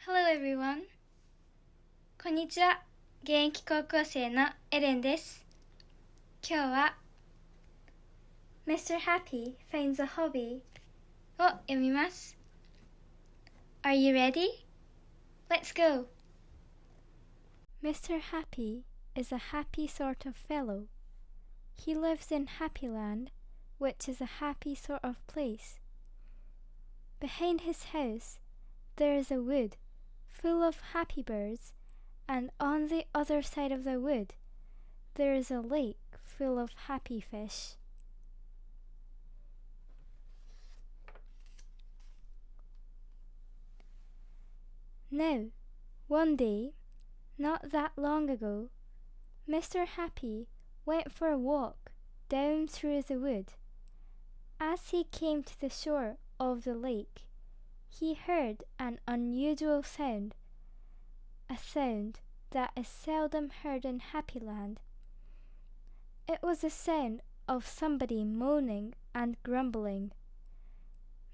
Hello everyone! こんにちは。現役高校生のエレンです。今日は Mr.Happy finds a hobby を読みます。Are you ready? Let's go! Mr. Happy is a happy sort of fellow. He lives in Happyland, which is a happy sort of place. Behind his house there is a wood full of happy birds, and on the other side of the wood there is a lake full of happy fish. Now, one day, not that long ago, Mr. Happy went for a walk down through the wood. As he came to the shore of the lake, he heard an unusual sound, a sound that is seldom heard in Happyland. It was the sound of somebody moaning and grumbling.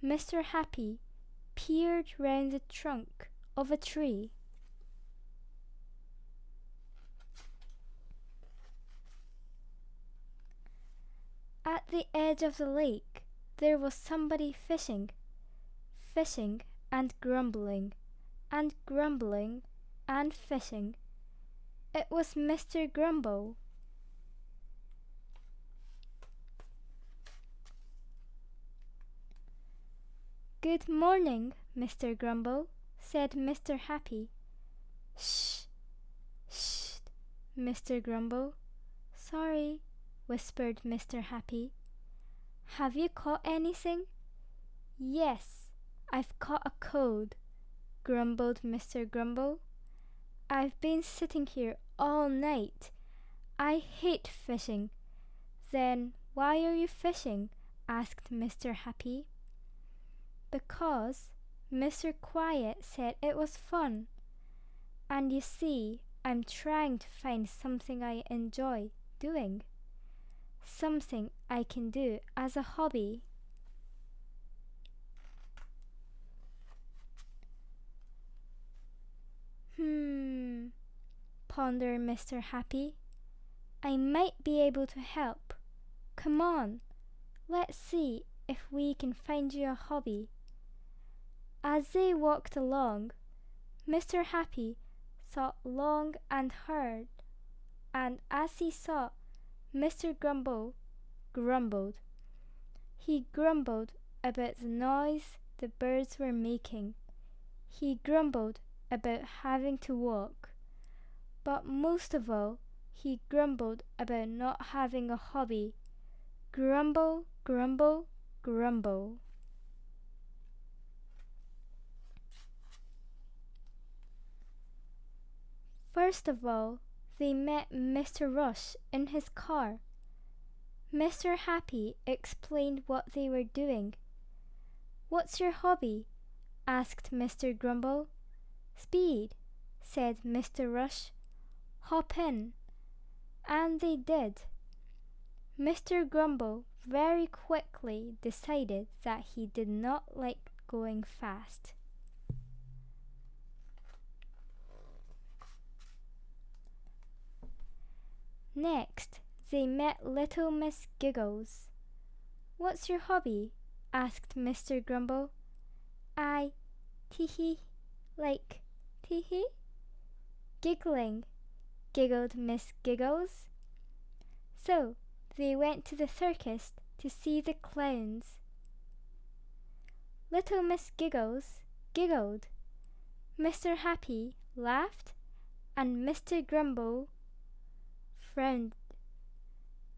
Mr. Happy peered round the trunk of a tree. At the edge of the lake there was somebody fishing and grumbling, and grumbling and fishing. It was Mr. Grumble. "Good morning, Mr. Grumble," said Mr. Happy. "Shh, shh, Mr. Grumble. Sorry," whispered Mr. Happy. "Have you caught anything?" "Yes, I've caught a cold," grumbled Mr. Grumble. "I've been sitting here all night. I hate fishing." "Then why are you fishing?" asked Mr. Happy. "Because Mr. Quiet said it was fun. And you see, I'm trying to find something I enjoy doing. Something I can do as a hobby." Pondered Mr. Happy. "I might be able to help. Come on, let's see if we can find you a hobby." As they walked along, Mr. Happy thought long and hard, and as he thought, Mr. Grumble grumbled. He grumbled about the noise the birds were making. He grumbled about having to walk. But most of all, he grumbled about not having a hobby. Grumble, grumble, grumble. First of all, they met Mr. Rush in his car. Mr. Happy explained what they were doing. "What's your hobby?" asked Mr. Grumble. "Speed," said Mr. Rush. "Hop in." And they did. Mr. Grumble very quickly decided that he did not like going fast. Next, they met little Miss Giggles. "What's your hobby?" asked Mr. Grumble. "I tee-hee, like tee-hee." "Giggling," giggled Miss Giggles. So they went to the circus to see the clowns. Little Miss Giggles giggled. Mr. Happy laughed, and Mr. Grumble frowned.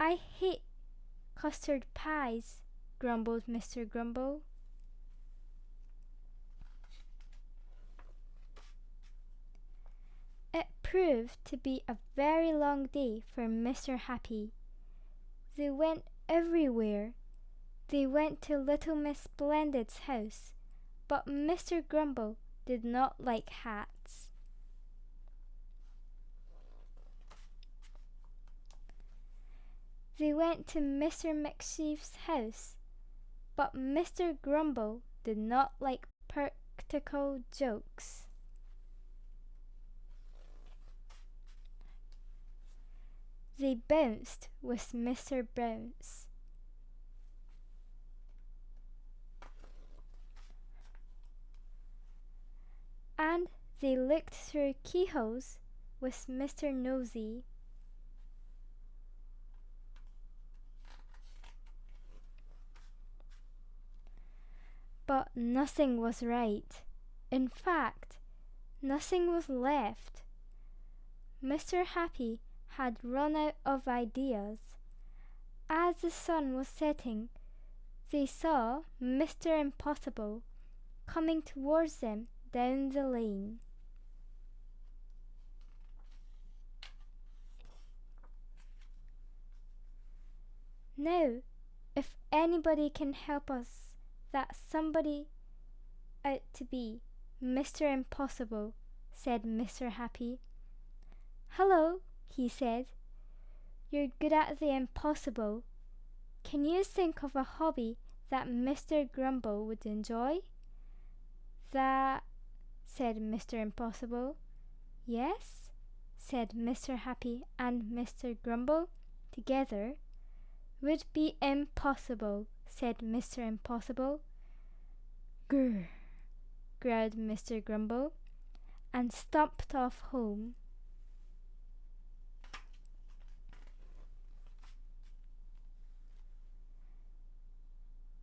"I hate custard pies," grumbled Mr. Grumble. It proved to be a very long day for Mr. Happy. They went everywhere. They went to little Miss Splendid's house, but Mr. Grumble did not like hats. They went to Mr. McSheef's house, but Mr. Grumble did not like practical jokes. they bounced with Mr. Bounce. And they looked through keyholes with Mr. Nosy. But nothing was right. In fact, nothing was left. Mr. Happy had run out of ideas. As the sun was setting, they saw Mr. Impossible coming towards them down the lane. Now, if anybody can help us, that's somebody out to be Mr. Impossible, said Mr. Happy. Hello, he said. You're good at the impossible. Can you think of a hobby that Mr. Grumble would enjoy? That, said Mr. Impossible. Yes, said Mr. Happy and Mr. Grumble together. Would be impossible, said Mr. Impossible. Grr, growled Mr. Grumble, and stomped off home.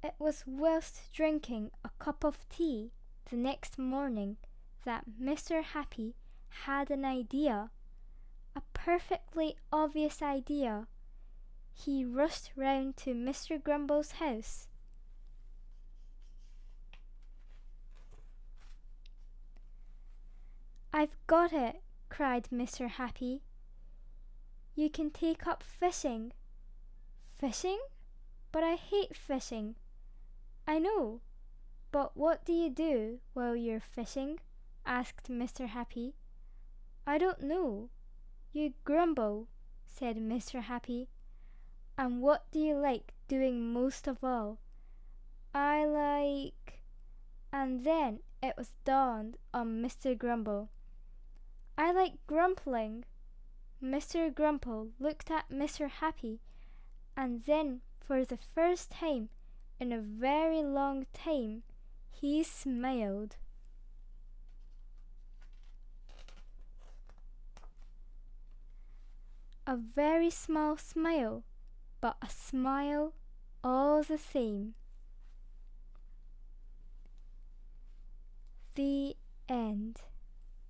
It was whilst drinking a cup of tea the next morning that Mr. Happy had an idea, a perfectly obvious idea. He rushed round to Mr. Grumble's house. I've got it, cried Mr. Happy. You can take up fishing. Fishing? But I hate fishing. I know, but what do you do while you're fishing? Asked Mr. Happy. I don't know. You grumble, said Mr. Happy. And what do you like doing most of all? I like... And then it was dawned on Mr. Grumble. I like grumpling. Mr. Grumble looked at Mr. Happy, and then for the first time in a very long time, he smiled. A very small smile, but a smile all the same. The